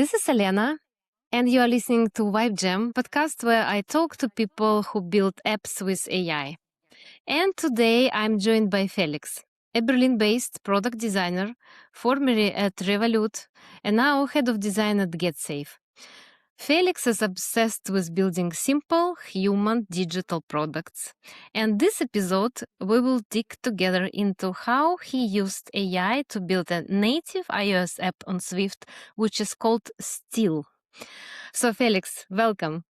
This is Elena, and you are listening to Vibe Jam podcast where I talk to people who build apps with AI. And today I'm joined by Felix, a Berlin-based product designer, formerly at Revolut, and now head of design at GetSafe. Felix is obsessed with building simple, human digital products. And this episode, we will dig together into how he used AI to build a native iOS app on Swift, which is called Still. So, Felix, welcome.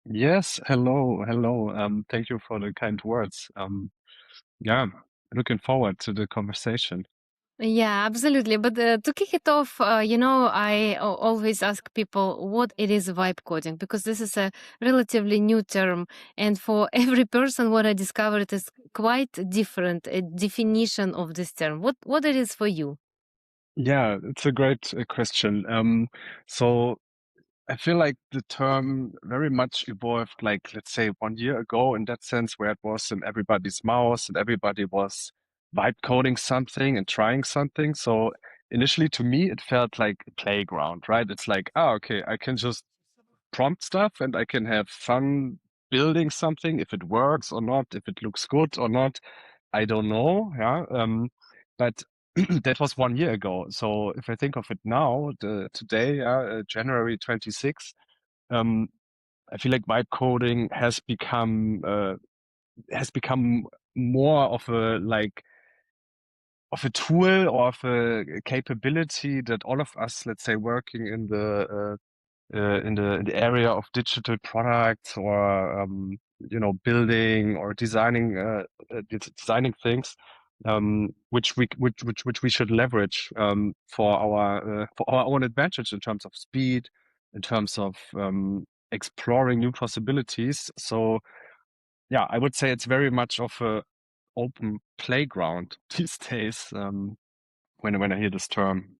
Yes, hello. Thank you for the kind words. Yeah, looking forward to the conversation. Yeah, absolutely. But to kick it off, I always ask people what it is vibe coding, because this is a relatively new term. And for every person, what I discovered is quite different, a definition of this term. What it is for you? Yeah, it's a great question. So I feel like the term very much evolved, like let's say 1 year ago, in that sense, where it was in everybody's mouth and everybody was vibe coding something and trying something. So initially, to me, it felt like a playground, right? It's like, okay, I can just prompt stuff and I can have fun building something. If it works or not, if it looks good or not, I don't know. Yeah. But that was 1 year ago. So if I think of it now, today, January 26th, um, I feel like vibe coding has become more of a tool or of a capability that all of us, let's say, working in the area of digital products or building or designing things, which we should leverage for our own advantage in terms of speed, in terms of exploring new possibilities. So yeah, I would say it's very much of a open playground these days, when I hear this term.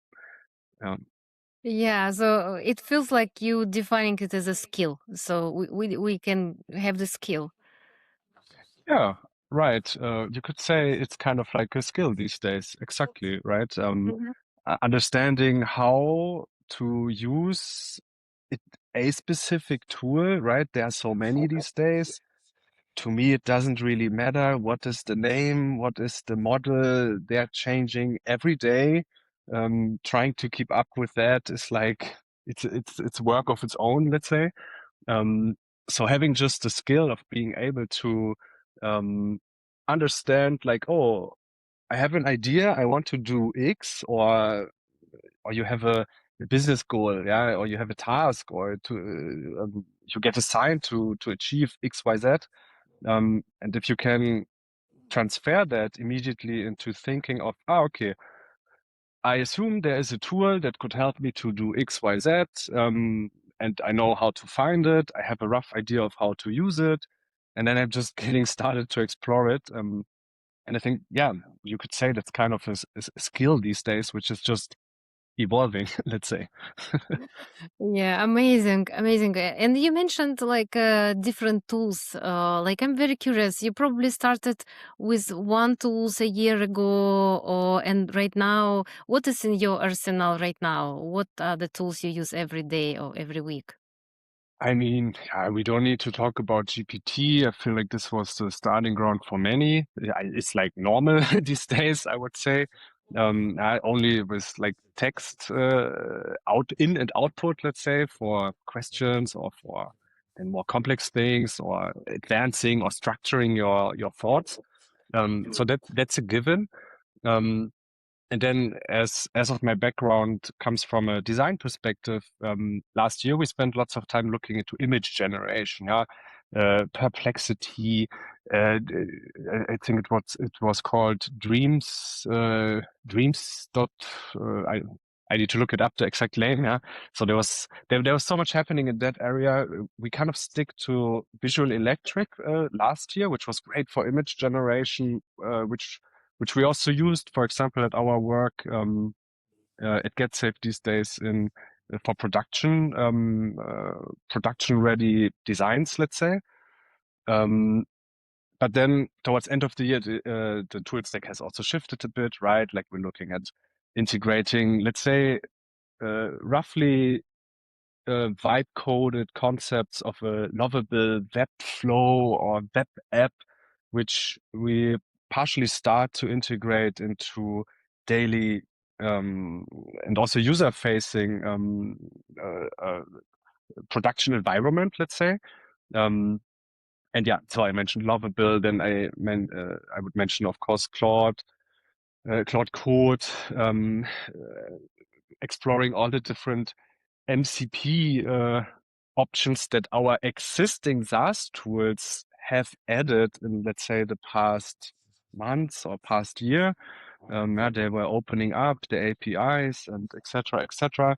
Um, Yeah, so it feels like you defining it as a skill. So we can have the skill. Yeah, right. You could say it's kind of like a skill these days. Exactly, right? Understanding how to use it, a specific tool, right? There are so many these days. To me, it doesn't really matter what is the name, what is the model. They're changing every day. Trying to keep up with that is like it's work of its own, let's say. Um, so having just the skill of being able to um, understand, like, oh, I have an idea, I want to do X, or you have a business goal, yeah, or you have a task, or you get assigned to achieve X, Y, Z, and if you can transfer that immediately into thinking of, okay, I assume there is a tool that could help me to do X, Y, Z, and I know how to find it. I have a rough idea of how to use it, and then I'm just getting started to explore it. And I think, yeah, you could say that's kind of a skill these days, which is just evolving, let's say. Yeah, amazing, amazing. And you mentioned like different tools. Like I'm very curious. You probably started with one tools a year ago, or and right now, what is in your arsenal right now? What are the tools you use every day or every week? I mean, yeah, we don't need to talk about GPT. I feel like this was the starting ground for many. Yeah, it's like normal these days, I would say. Only with like text out in and output, let's say, for questions or for and more complex things or advancing or structuring your thoughts. So that's a given. Um, and then as of my background comes from a design perspective, last year we spent lots of time looking into image generation, yeah, Perplexity. I think it was called Dreams dot. I need to look it up the exact name. Yeah, so there was so much happening in that area. We kind of stick to Visual Electric last year, which was great for image generation, which we also used, for example, at our work at GetSafe these days in for production ready designs, let's say. But then towards end of the year, the tool stack has also shifted a bit, right? Like we're looking at integrating, let's say, roughly vibe coded concepts of a lovable web flow or web app, which we partially start to integrate into daily and also user facing production environment, let's say. And yeah, so I mentioned lovable, then I would mention, of course, Claude Code, exploring all the different MCP options that our existing SaaS tools have added in, let's say, the past months or past year. Yeah, they were opening up the APIs and etc. etc.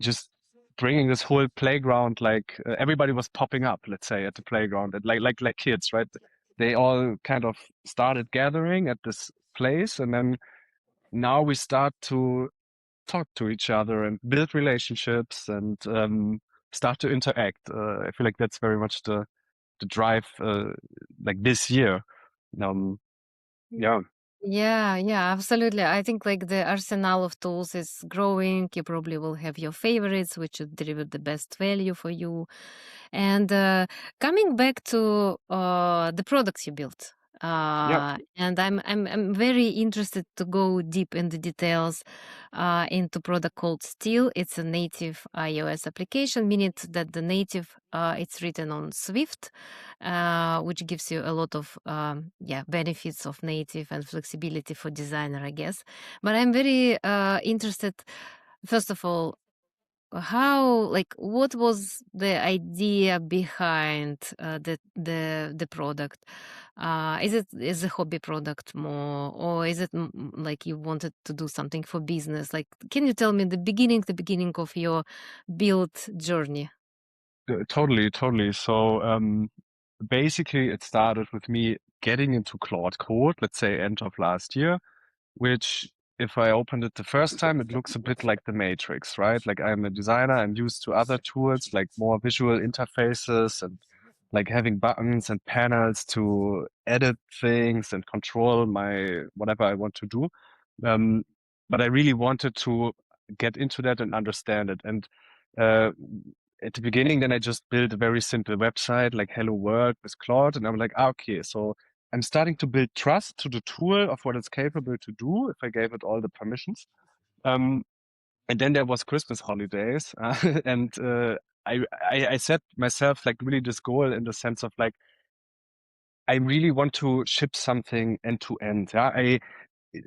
Just bringing this whole playground, like everybody was popping up, let's say, at the playground, and like kids, right? They all kind of started gathering at this place, and then now we start to talk to each other and build relationships and start to interact. I feel like that's very much the drive, like this year. Yeah. Yeah, yeah, absolutely. I think like the arsenal of tools is growing. You probably will have your favorites, which would deliver the best value for you. And coming back to the products you built, Yeah. and I'm very interested to go deep in the details into product called Steel. It's a native iOS application, meaning that the native it's written on Swift, which gives you a lot of benefits of native and flexibility for designer, I guess. But I'm very interested, first of all, how like what was the idea behind the product? Is it is a hobby product more, or is it like you wanted to do something for business? Like, can you tell me the beginning of your build journey? Totally, totally. So basically, it started with me getting into Claude Code, let's say end of last year, which if I opened it the first time, it looks a bit like the Matrix, right? Like I'm a designer, I'm used to other tools, like more visual interfaces and like having buttons and panels to edit things and control my whatever I want to do. Um, but I really wanted to get into that and understand it. And uh, at the beginning, then I just built a very simple website like Hello World with Claude, and I'm like, okay, so I'm starting to build trust to the tool of what it's capable to do if I gave it all the permissions. Um, and then there was Christmas holidays, and I set myself like really this goal in the sense of like I really want to ship something end to end. Yeah, I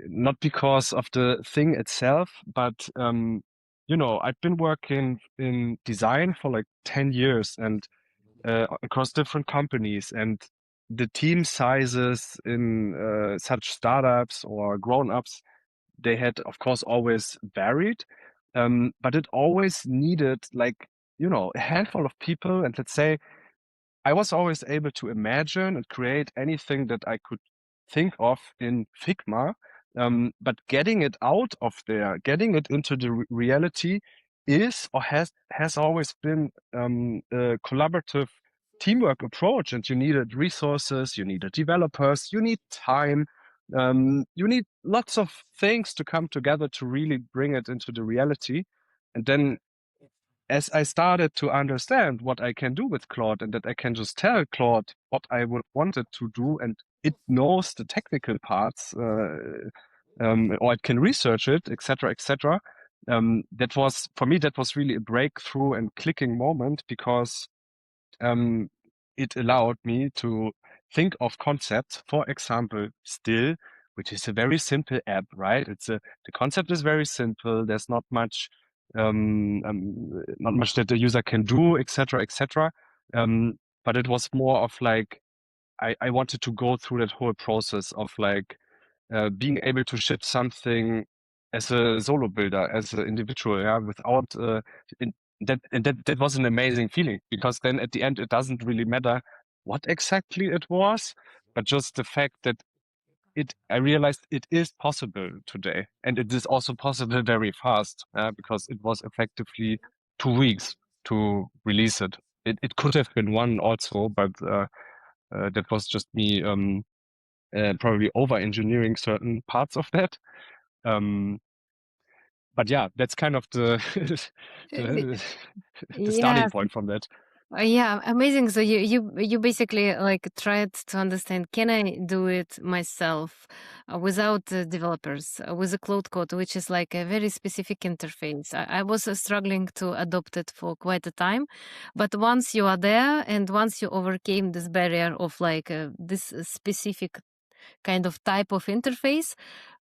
not because of the thing itself, but I've been working in design for like 10 years and across different companies, and the team sizes in such startups or grown-ups, they had, of course, always varied, but it always needed like, a handful of people. And let's say I was always able to imagine and create anything that I could think of in Figma, but getting it out of there, getting it into the reality is or has always been a collaborative teamwork approach. And you needed resources, you needed developers, you need time, you need lots of things to come together to really bring it into the reality. And then as I started to understand what I can do with Claude and that I can just tell Claude what I would want it to do, and it knows the technical parts, or it can research it, etc., etc. That was for me, that was really a breakthrough and clicking moment because um, it allowed me to think of concepts, for example, Still, which is a very simple app, right? The concept is very simple. There's not much that the user can do, etc., etc. But it was more of like I wanted to go through that whole process of like being able to ship something as a solo builder, as an individual, yeah, without that was an amazing feeling because then at the end it doesn't really matter what exactly it was, but just the fact that I realized it is possible today, and it is also possible very fast because it was effectively 2 weeks to release it. It could have been one also, but that was just me probably over engineering certain parts of that. Um, but yeah, that's kind of the the, the starting Yes. point from that. Yeah, amazing. So you basically like tried to understand, can I do it myself without developers with a Claude Code, which is like a very specific interface. I was struggling to adopt it for quite a time, but once you are there and once you overcame this barrier of like this specific kind of type of interface,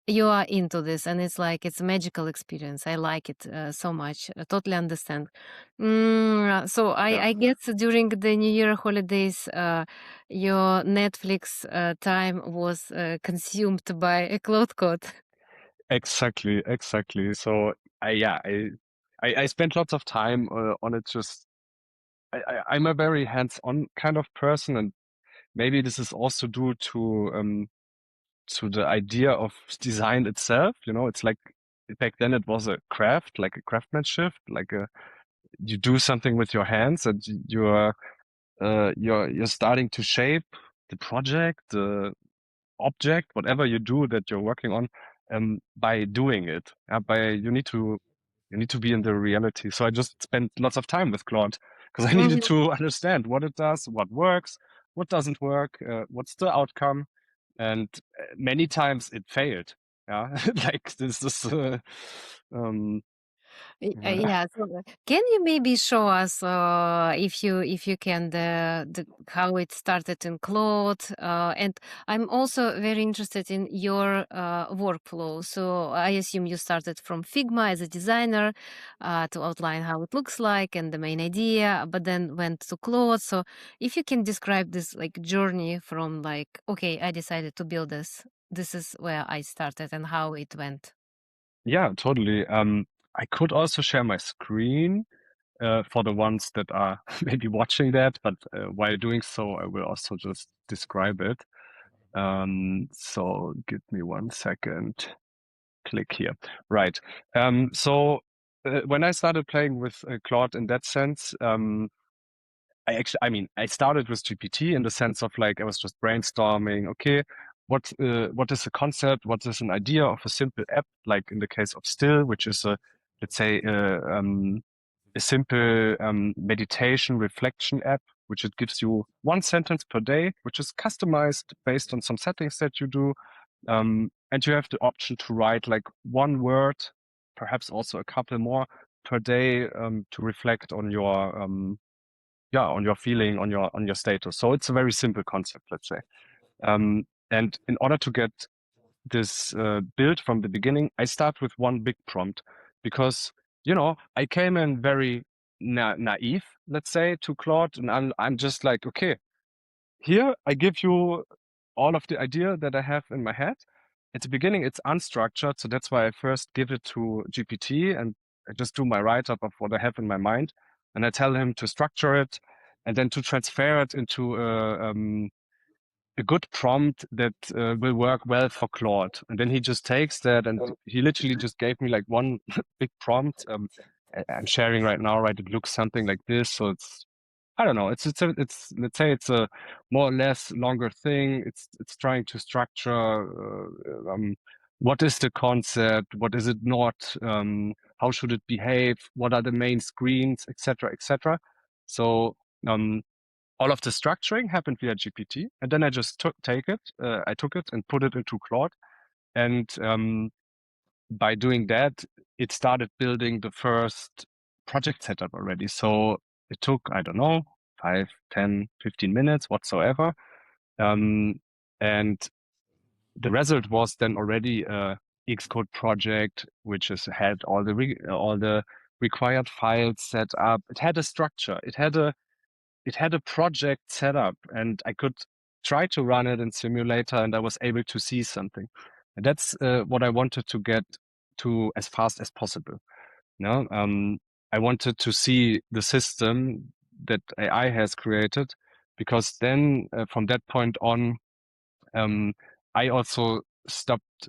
you are into this, and it's like it's a magical experience. I like it so much. I totally understand. So Yeah, I guess during the New Year holidays, your Netflix time was consumed by a Cloud Code. exactly. So yeah, I spent lots of time on it. Just I'm a very hands-on kind of person, and maybe this is also due to the idea of design itself. You know, it's like back then it was a craft, like a craftsmanship, like you do something with your hands, and you're starting to shape the project, the object, whatever you do that you're working on, by doing it. By you need to be in the reality. So I just spent lots of time with Claude because I needed Mhm. to understand what it does, what works, what doesn't work, what's the outcome, and many times it failed. Yeah, like this is um, Yeah. So, can you maybe show us, if you can, the how it started in Claude? And I'm also very interested in your workflow. So I assume you started from Figma as a designer to outline how it looks like and the main idea, but then went to Claude. So if you can describe this like journey from like, okay, I decided to build this. This is where I started and how it went. yeah, totally. I could also share my screen for the ones that are maybe watching that, but while doing so, I will also just describe it. So give me 1 second. Click here. Right. So when I started playing with Claude in that sense, I mean, I started with GPT in the sense of like I was just brainstorming. Okay, what is a concept? What is an idea of a simple app? Like in the case of Still, which is let's say a simple meditation reflection app, which it gives you 1 sentence per day, which is customized based on some settings that you do. And you have the option to write like 1 word, perhaps also a couple more per day, to reflect on your yeah, on your feeling, on your status. So it's a very simple concept, let's say. And in order to get this build from the beginning, I start with one big prompt because I came in very naive, let's say, to Claude, and I'm just like, okay, here I give you all of the idea that I have in my head. At the beginning, it's unstructured, so that's why I first give it to GPT and I just do my write-up of what I have in my mind, and I tell him to structure it and then to transfer it into a good prompt that will work well for Claude. And then he just takes that and he literally just gave me like one big prompt. I'm sharing right now, right? It looks something like this. So it's, I don't know. It's let's say it's a more or less longer thing. It's trying to structure what is the concept, what is it not, how should it behave, what are the main screens, etc., etc. So all of the structuring happened via GPT, and then I just I took it and put it into Claude, and by doing that, it started building the first project setup already. So it took, I don't know, 5, 10, 15 minutes whatsoever. Um, and the result was then already a Xcode project, which had all the required files set up. It had a structure. It had a project set up, and I could try to run it in simulator, and I was able to see something. And that's what I wanted to get to as fast as possible. No, I wanted to see the system that AI has created, because then from that point on, I also stopped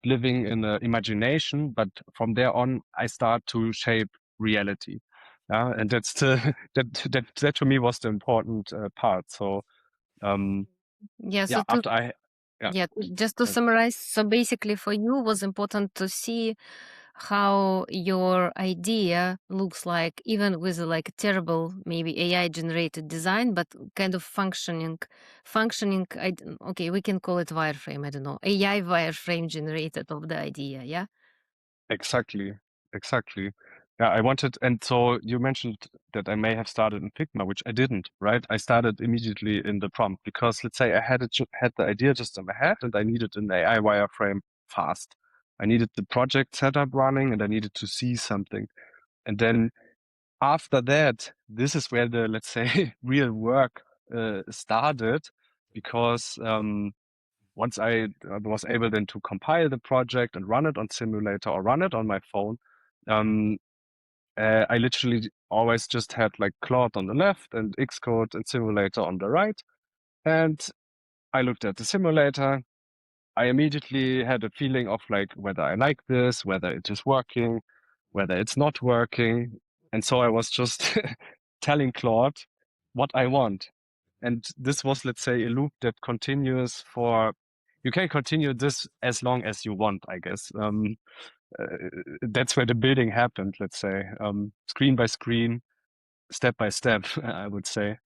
living in the imagination, but from there on, I start to shape reality. And that's that to me was the important part. So, Yeah. So yeah, to after I Yeah, Yeah, just to that's summarize, so basically for you was important to see how your idea looks like, even with like a terrible, maybe AI generated design, but kind of functioning, okay, we can call it wireframe, I don't know, AI wireframe generated of the idea, yeah? exactly, exactly. Yeah, I wanted, and so you mentioned that I may have started in Figma, which I didn't, right? I started immediately in the prompt because let's say I had the idea just in my head and I needed an AI wireframe fast. I needed the project setup running and I needed to see something. And then after that, this is where the, let's say, real work started because once I was able then to compile the project and run it on simulator or run it on my phone, um, I literally always just had like Claude on the left and Xcode and simulator on the right. And I looked at the simulator. I immediately had a feeling of like whether I like this, whether it is working, whether it's not working. And so I was just telling Claude what I want. And this was, let's say, a loop that continues for, you can continue this as long as you want, I guess. Uh, that's where the building happened, let's say, screen by screen, step by step, I would say.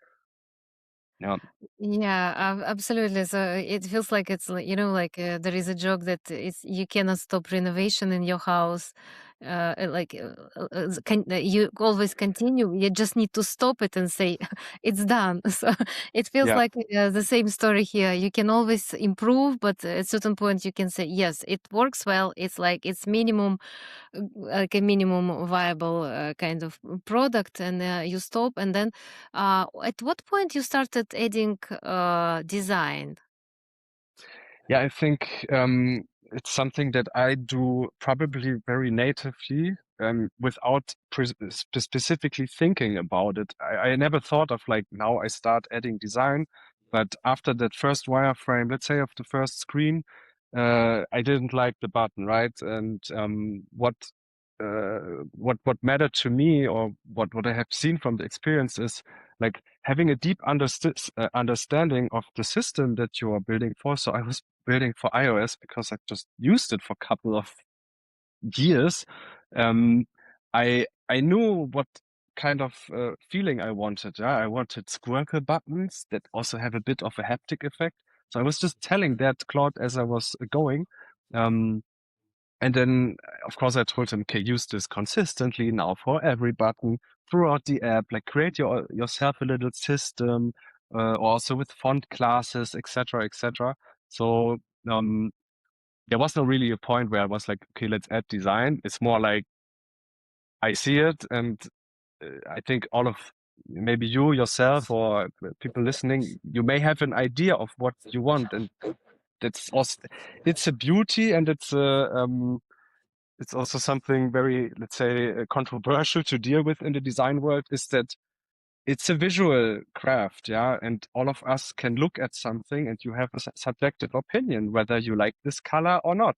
Yeah. Yeah, absolutely. So it feels like it's like, like there is a joke that it's you cannot stop renovation in your house. You always continue. You just need to stop it and say it's done. So it feels Yeah. like the same story here. You can always improve, but at certain point you can say yes, it works well. It's like it's minimum like a minimum viable kind of product, and you stop, and then at what point you started adding design? Yeah, I think it's something that I do probably very natively without specifically thinking about it. I never thought of like now I start adding design, but after that first wireframe, let's say of the first screen, I didn't like the button, right? And what mattered to me or what I have seen from the experience is like having a deep understanding of the system that you are building for. So I was building for iOS because I just used it for a couple of years. Um, I knew what kind of feeling I wanted. Yeah, I wanted squircle buttons that also have a bit of a haptic effect. So I was just telling that Claude as I was going. Um, and then, of course, I told him, okay, use this consistently now for every button throughout the app. Like create yourself a little system, also with font classes, etc., etc. So there was no really a point where I was like, okay, let's add design. It's more like I see it, and I think all of maybe you yourself or people listening, you may have an idea of what you want, and that's also it's a beauty and it's also something very, let's say, controversial to deal with in the design world is that it's a visual craft, yeah, and all of us can look at something and you have a subjective opinion whether you like this color or not.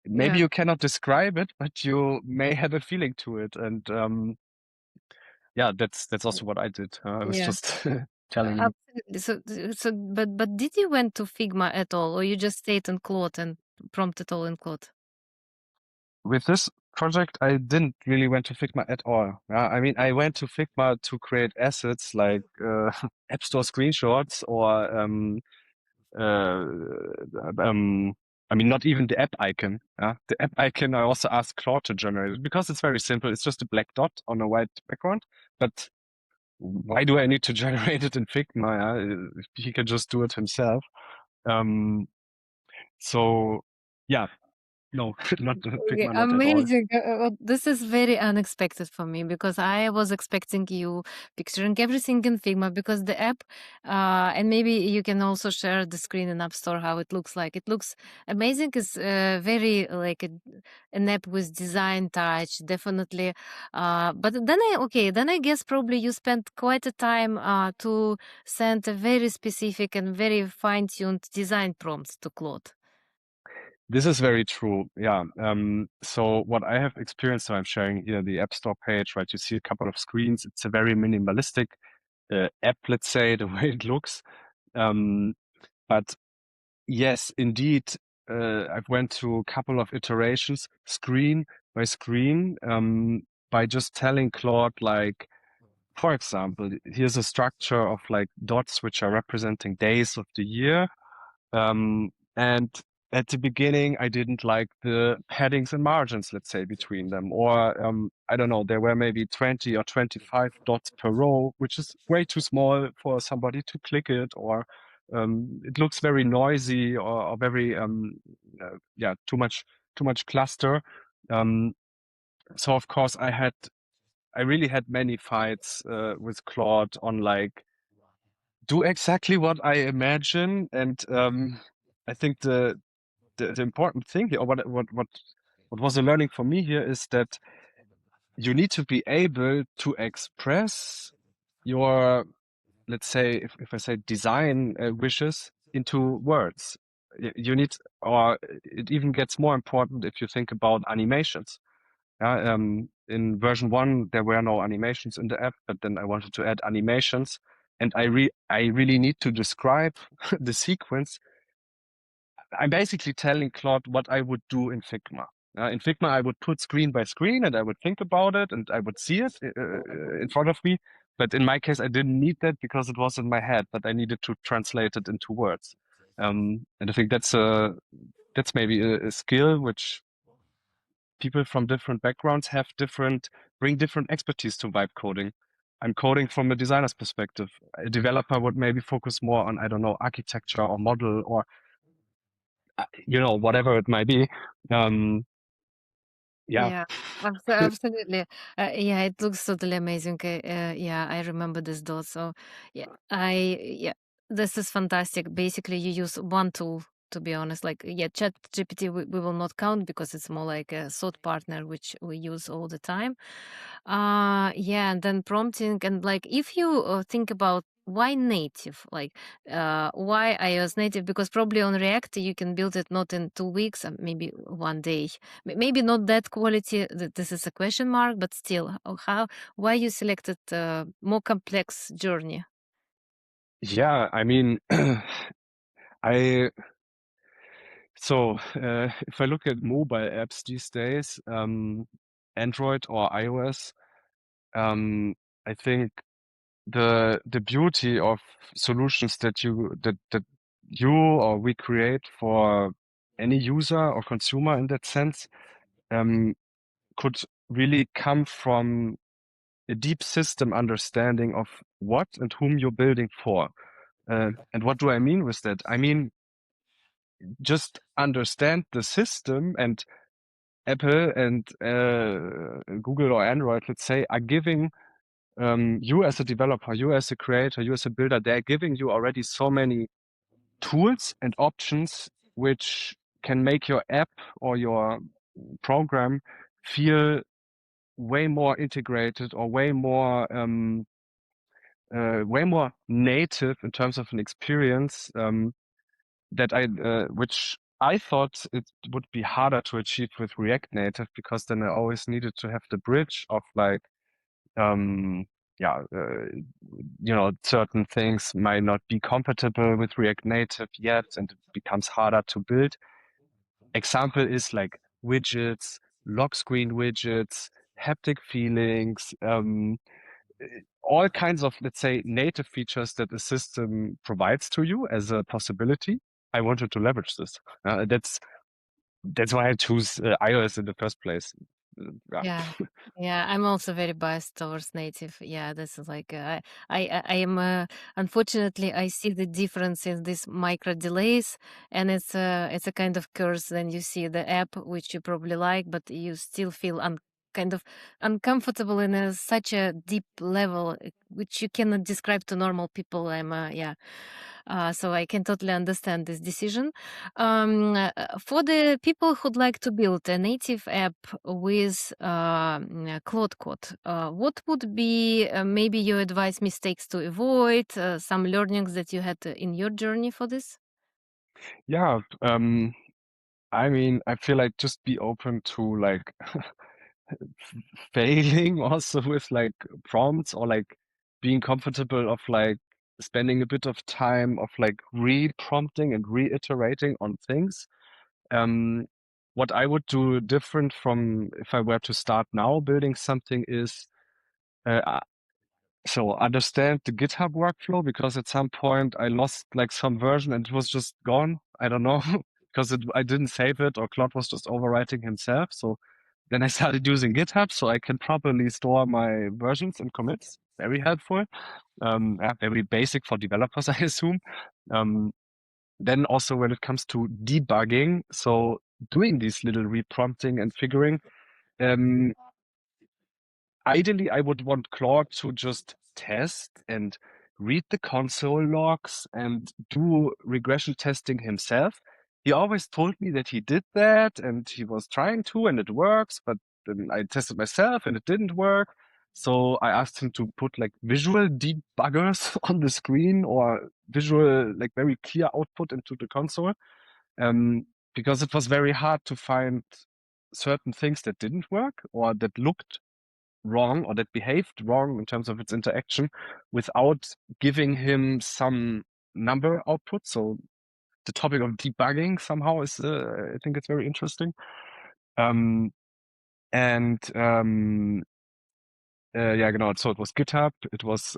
Maybe Yeah, you cannot describe it, but you may have a feeling to it, and yeah, that's also what I did. I was yeah, just telling. absolutely. But did you went to Figma at all, or you just stayed in Claude and prompted all in Claude? With this project, I didn't really went to Figma at all. Yeah, I mean, I went to Figma to create assets like App Store screenshots or uh, um, I mean, not even the app icon. Yeah, the app icon I also asked Claude to generate it because it's very simple. It's just a black dot on a white background. But why do I need to generate it in Figma? Yeah? He can just do it himself. Um, so yeah, no, not Okay, Figma, not at all. amazing. This is very unexpected for me because I was expecting you picturing everything in Figma because the app, and maybe you can also share the screen in App Store how it looks like. It looks amazing. It's very like an app with design touch, definitely. But then I guess probably you spent quite a time to send a very specific and very fine-tuned design prompts to Claude. This is very true. Yeah. So what I have experienced, so I'm sharing here the App Store page, right? You see a couple of screens. It's a very minimalistic app, let's say, the way it looks. Um, but yes, indeed. I've went through a couple of iterations, screen by screen, by just telling Claude, like, for example, here's a structure of like dots which are representing days of the year. And at the beginning, I didn't like the headings and margins, let's say, between them. Or I don't know, there were maybe 20 or 25 dots per row, which is way too small for somebody to click it, or it looks very noisy, or very yeah, too much cluster. Um, so of course I really had many fights with Claude on like do exactly what I imagine. And I think the important thing here, or what was a learning for me here, is that you need to be able to express your, let's say, if I say design wishes into words. You need, or it even gets more important if you think about animations. In version 1, there were no animations in the app, but then I wanted to add animations, and I really need to describe the sequence. I'm basically telling Claude what I would do in Figma. In Figma, I would put screen by screen and I would think about it and I would see it in front of me. But in my case, I didn't need that because it was in my head, but I needed to translate it into words. And I think that's maybe a skill which people from different backgrounds bring different expertise to vibe coding. I'm coding from a designer's perspective. A developer would maybe focus more on, I don't know, architecture or model, or whatever it might be. Yeah. Yeah, absolutely. Yeah, it looks totally amazing. Yeah, I remember this dot. So, yeah, this is fantastic. Basically, you use one tool, to be honest. Like, yeah, Chat GPT, we will not count because it's more like a thought partner, which we use all the time. Yeah, and then prompting, and like, if you think about why native, like, why iOS native, because probably on React you can build it not in 2 weeks, maybe one day. Maybe not that quality. This is a question mark, but still, why you selected more complex journey? Yeah, I mean, I if I look at mobile apps these days, Android or iOS, I think the beauty of solutions that you or we create for any user or consumer in that sense, um, could really come from a deep system understanding of what and whom you're building for. And what do I mean with that? I mean, just understand the system, and Apple and Google or Android, let's say, are giving you as a developer, you as a creator, you as a builder, they're giving you already so many tools and options which can make your app or your program feel way more integrated, or way more native in terms of an experience, which I thought it would be harder to achieve with React Native, because then I always needed to have the bridge of like, um, yeah, certain things might not be compatible with React Native yet, and it becomes harder to build. Example is like widgets, lock screen widgets, haptic feelings, all kinds of, let's say, native features that the system provides to you as a possibility. I wanted to leverage this. That's why I choose iOS in the first place. Yeah. Yeah. Yeah, I'm also very biased towards native. Yeah, this is like I am unfortunately I see the difference in these micro delays, and it's a kind of curse. Then you see the app which you probably like, but you still feel kind of uncomfortable in such a deep level, which you cannot describe to normal people. Yeah, so I can totally understand this decision. For the people who'd like to build a native app with Claude Code, what would be maybe your advice, mistakes to avoid, some learnings that you had in your journey for this? Yeah. I mean, I feel like just be open to like failing also with like prompts, or like being comfortable of like spending a bit of time of like re-prompting and reiterating on things. Um, what I would do different from if I were to start now building something is uh, so understand the GitHub workflow, because at some point I lost like some version and it was just gone. I don't know because I didn't save it, or Claude was just overwriting himself. So then I started using GitHub so I can properly store my versions and commits. Very helpful. Yeah, very basic for developers, I assume. Um, then also when it comes to debugging, so doing these little reprompting and figuring, um, ideally, I would want Claude to just test and read the console logs and do regression testing himself. He always told me that he did that and he was trying to, and it works, but then I tested myself and it didn't work. So I asked him to put like visual debuggers on the screen, or visual, like very clear output into the console. Because it was very hard to find certain things that didn't work or that looked wrong or that behaved wrong in terms of its interaction without giving him some number output. So the topic of debugging somehow is, I think it's very interesting. Um, and yeah, genau. So it was GitHub, it was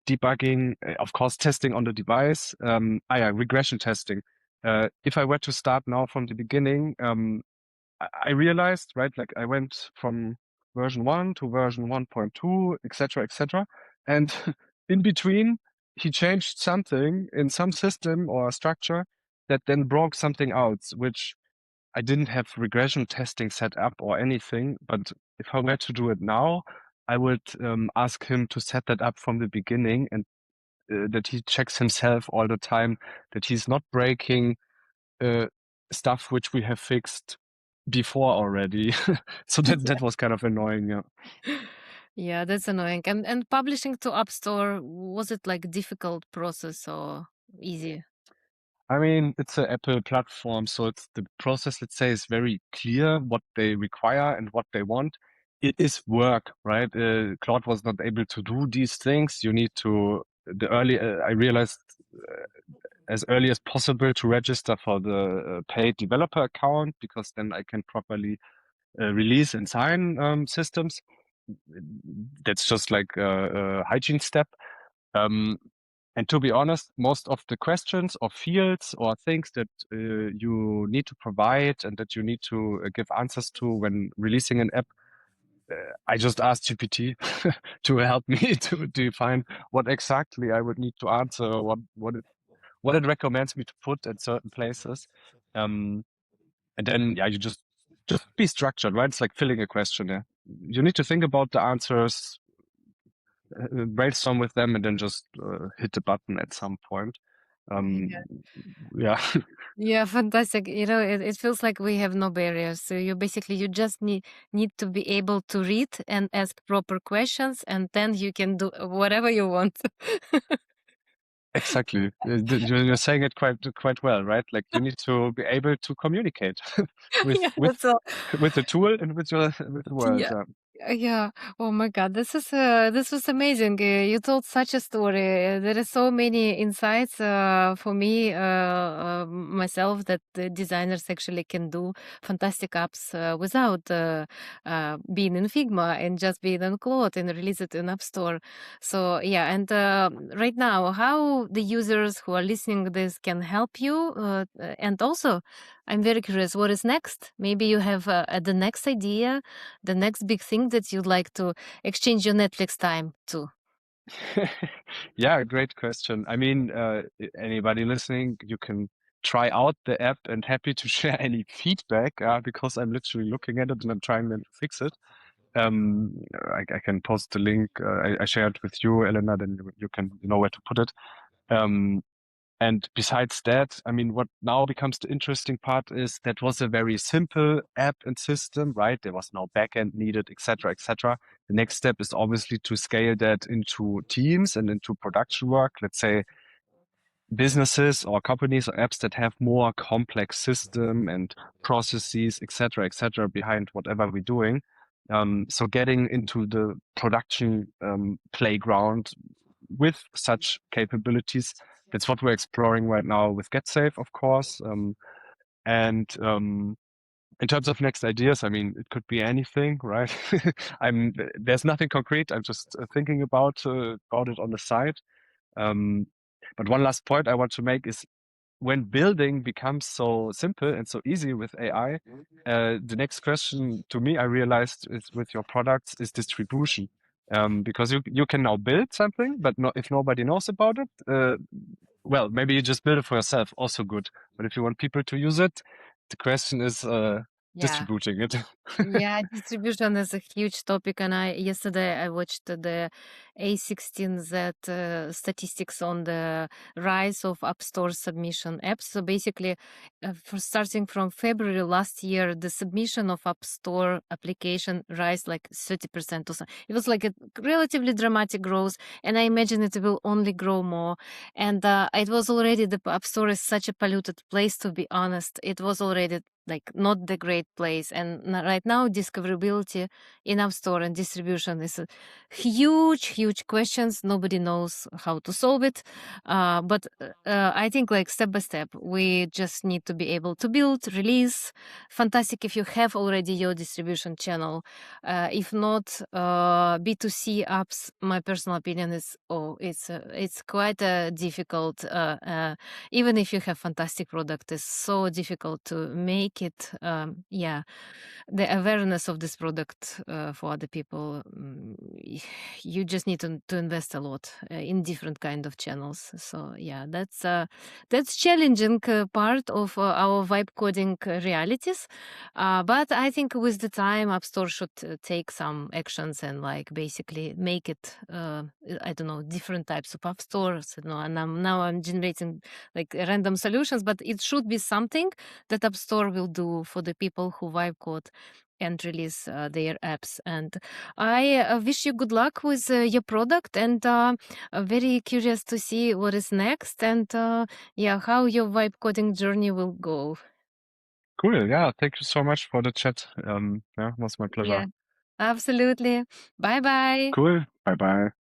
debugging, of course, testing on the device. Yeah, regression testing. If I were to start now from the beginning, I realized, right, like I went from version 1 to version 1.2, etc., etc. And in between, he changed something in some system or structure that then broke something out, which I didn't have regression testing set up or anything. But if I were to do it now, I would ask him to set that up from the beginning, and that he checks himself all the time, that he's not breaking uh, stuff which we have fixed before already. So that was kind of annoying. Yeah. Yeah, that's annoying. And publishing to App Store, was it like difficult process or easy? I mean, it's an Apple platform, so it's the process, let's say, is very clear what they require and what they want. It is work, right? Claude was not able to do these things. You need to, I realized as early as possible to register for the paid developer account, because then I can properly release and sign systems. That's just like a hygiene step. Um, and to be honest, most of the questions or fields or things that you need to provide and that you need to give answers to when releasing an app, I just asked GPT to help me to define what exactly I would need to answer, what it recommends me to put at certain places. And then, yeah, you just be structured, right? It's like filling a questionnaire. You need to think about the answers, brainstorm with them, and then just hit the button at some point. Yeah. Yeah, Yeah, fantastic. It feels like we have no barriers. So you just need to be able to read and ask proper questions, and then you can do whatever you want. exactly. You're saying it quite well, right? Like you need to be able to communicate with Yeah, that's all. with the tool and with the world. Yeah. Yeah. Oh my God, this was amazing. You told such a story. There are so many insights for me myself that the designers actually can do fantastic apps without being in Figma and just being on Claude and release it in App Store. So yeah, and right now, how the users who are listening to this can help you, and also, I'm very curious, what is next? Maybe you have the next idea, the next big thing that you'd like to exchange your Netflix time to? Yeah, great question. I mean, anybody listening, you can try out the app, and happy to share any feedback, because I'm literally looking at it and I'm trying then to fix it. I can post the link. I shared with you, Elena, then you can know where to put it. Um, and besides that, I mean, what now becomes the interesting part is that was a very simple app and system, right? There was no backend needed, etc., etc. The next step is obviously to scale that into teams and into production work. Let's say businesses or companies or apps that have more complex system and processes, etc., behind whatever we're doing. So getting into the production playground with such capabilities. That's what we're exploring right now with GetSafe, of course. And in terms of next ideas, I mean, it could be anything, right? There's nothing concrete. I'm just thinking about it on the side. But one last point I want to make is when building becomes so simple and so easy with AI, the next question to me, I realized, is with your products is distribution. Because you can now build something, but if nobody knows about it, well, maybe you just build it for yourself, also good. But if you want people to use it, the question is Yeah. distributing it. Yeah, distribution is a huge topic, and yesterday I watched the A16Z statistics on the rise of App Store submission apps. So basically, for starting from February last year, the submission of App Store application rise like 30% or so. It was like a relatively dramatic growth, and I imagine it will only grow more. And it was already, the App Store is such a polluted place, to be honest. It was already like not the great place, and right now discoverability in App Store and distribution is a huge questions. Nobody knows how to solve it, but I think like step by step we just need to be able to build, release. Fantastic if you have already your distribution channel. If not, B2C apps, my personal opinion is, it's quite difficult. Even if you have fantastic product, it's so difficult to make it. Yeah, the awareness of this product for other people, you just need to invest a lot in different kind of channels. So yeah, that's challenging part of our vibe coding realities. But I think with the time, App Store should take some actions and like basically make it, I don't know, different types of App Stores. You know, and now I'm generating like random solutions, but it should be something that App Store will do for the people who vibe code and release their apps. And I wish you good luck with your product, and very curious to see what is next, and yeah, how your vibe coding journey will go. Cool. Yeah. Thank you so much for the chat. Yeah, it was my pleasure. Yeah, absolutely. Bye bye. Cool. Bye bye.